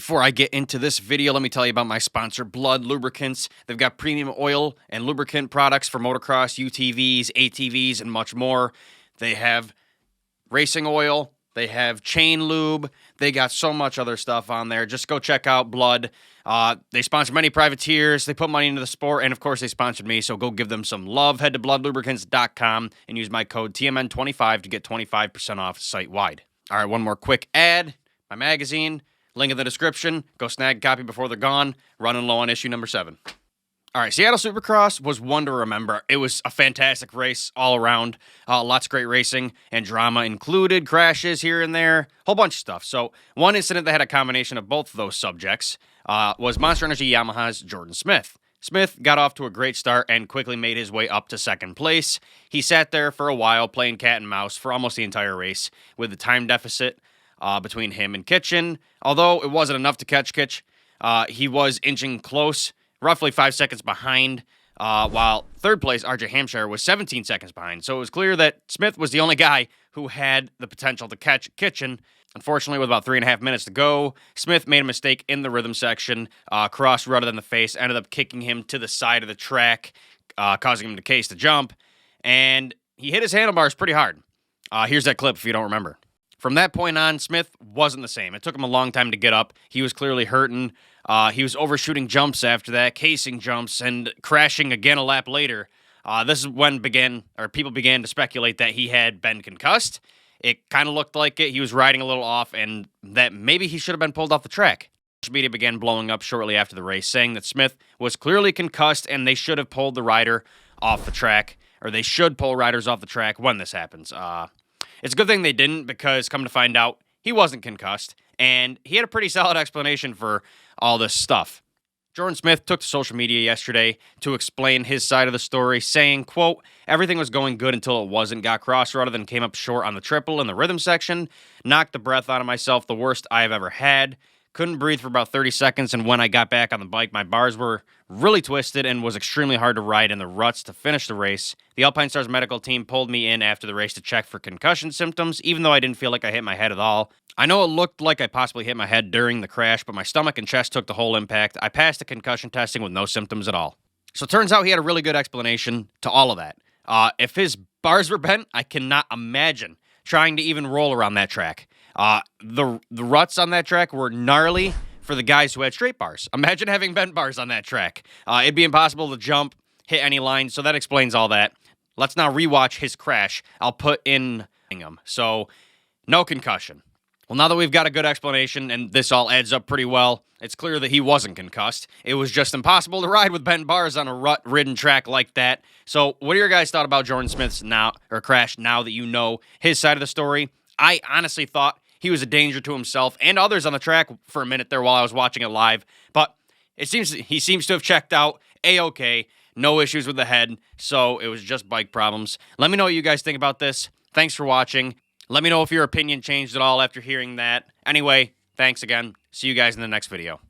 Before I get into this video, let me tell you about my sponsor, Blood Lubricants. They've got premium oil and lubricant products for motocross, UTVs, ATVs, and much more. They have racing oil. They have chain lube. They got so much other stuff on there. Just go check out Blood. They sponsor many privateers. They put money into the sport. And, of course, they sponsored me, so go give them some love. Head to bloodlubricants.com and use my code TMN25 to get 25% off site-wide. All right, one more quick ad. My magazine. Link in the description. Go snag a copy before they're gone. Running low on issue number 7. All right, Seattle Supercross was one to remember. It was a fantastic race all around. Lots of great racing and drama included. Crashes here and there. Whole bunch of stuff. So one incident that had a combination of both of those subjects was Monster Energy Yamaha's Jordan Smith. Smith got off to a great start and quickly made his way up to second place. He sat there for a while playing cat and mouse for almost the entire race with the time deficit between him and Kitchen. Although it wasn't enough to catch Kitch, he was inching close, roughly 5 seconds behind, while third place, RJ Hampshire, was 17 seconds behind. So it was clear that Smith was the only guy who had the potential to catch Kitchen. Unfortunately, with about 3.5 minutes to go, Smith made a mistake in the rhythm section, cross-rutted in the face, ended up kicking him to the side of the track, causing him to case the jump, and he hit his handlebars pretty hard. Here's that clip if you don't remember. From that point on, Smith wasn't the same. It took him a long time to get up. He was clearly hurting. He was overshooting jumps after that, casing jumps, and crashing again a lap later. This is when people began to speculate that he had been concussed. It kind of looked like it. He was riding a little off, and that maybe he should have been pulled off the track. Social media began blowing up shortly after the race, saying that Smith was clearly concussed and they should have pulled the rider off the track, or they should pull riders off the track when this happens. It's a good thing they didn't, because come to find out, he wasn't concussed, and he had a pretty solid explanation for all this stuff. Jordan Smith took to social media yesterday to explain his side of the story, saying, quote, "Everything was going good until it wasn't. Got cross-rutted and came up short on the triple in the rhythm section. Knocked the breath out of myself, the worst I have ever had. Couldn't breathe for about 30 seconds, and when I got back on the bike, my bars were really twisted and was extremely hard to ride in the ruts to finish the race. The Alpine Stars medical team pulled me in after the race to check for concussion symptoms, even though I didn't feel like I hit my head at all. I know it looked like I possibly hit my head during the crash, but my stomach and chest took the whole impact. I passed the concussion testing with no symptoms at all." So it turns out he had a really good explanation to all of that. If his bars were bent, I cannot imagine trying to even roll around that track. The ruts on that track were gnarly for the guys who had straight bars. Imagine having bent bars on that track. It'd be impossible to jump, hit any line, so that explains all that. Let's now rewatch his crash. I'll put in him. So, no concussion. Well, now that we've got a good explanation, and this all adds up pretty well, it's clear that he wasn't concussed. It was just impossible to ride with bent bars on a rut-ridden track like that. So, what are your guys' thoughts about Jordan Smith's crash now that you know his side of the story? I honestly thought he was a danger to himself and others on the track for a minute there while I was watching it live, but he seems to have checked out A-okay, no issues with the head, so it was just bike problems. Let me know what you guys think about this. Thanks for watching. Let me know if your opinion changed at all after hearing that. Anyway, thanks again. See you guys in the next video.